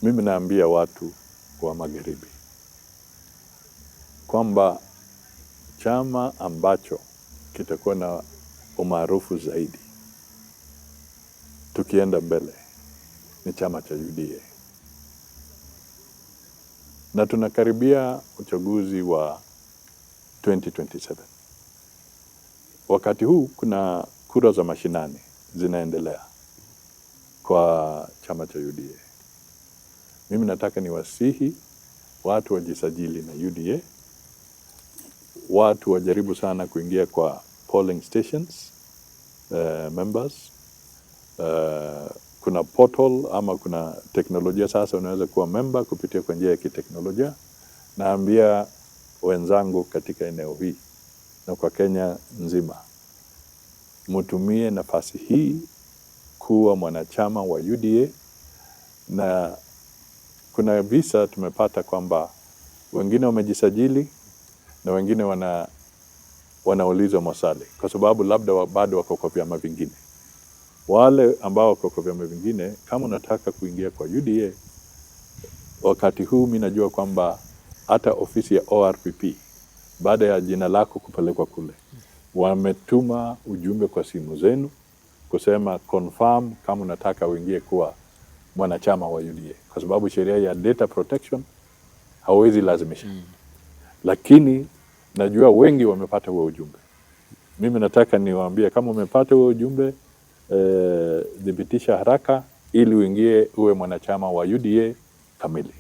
Mimi naambia watu wa magharibi kwamba chama ambacho kitakuwa na umaarufu zaidi tukienda mbele ni chama cha UDA. Na tunakaribia uchaguzi wa 2027. Wakati huu kuna kura za mashinani zinaendelea kwa chama cha UDA. Mimi nataka niwasihi watu wajisajili na UDA. Watu wajaribu sana kuingia kwa polling stations, members. Kuna portal ama kuna teknolojia sasa unaweza kuwa member kupitia kwa njia ya kiteknolojia. Naambia wenzangu katika eneo hii na kwa Kenya nzima, mtumie nafasi hii kuwa mwanachama wa UDA. Na kuna visa tumepata kwamba wengine wamejisajili na wengine wanaulizwa maswali kwa sababu labda bado wako kwa vyama vingine. Wale ambao wako kwa vyama vingine, kama unataka kuingia kwa UDA, wakati huu mimi najua kwamba hata ofisi ya ORPP baada ya jina lako kupelekwa kule, wametuma ujumbe kwa simu zenu kusema confirm kama unataka uingie kuwa mwanachama wa UDA, kwa sababu sheria ya data protection hawezi lazimisha. Lakini najua wengi wamepata huo ujumbe. Mimi nataka niwaambie kama umepata huo ujumbe, dhibitisha haraka ili uingie uwe mwanachama wa UDA kamili.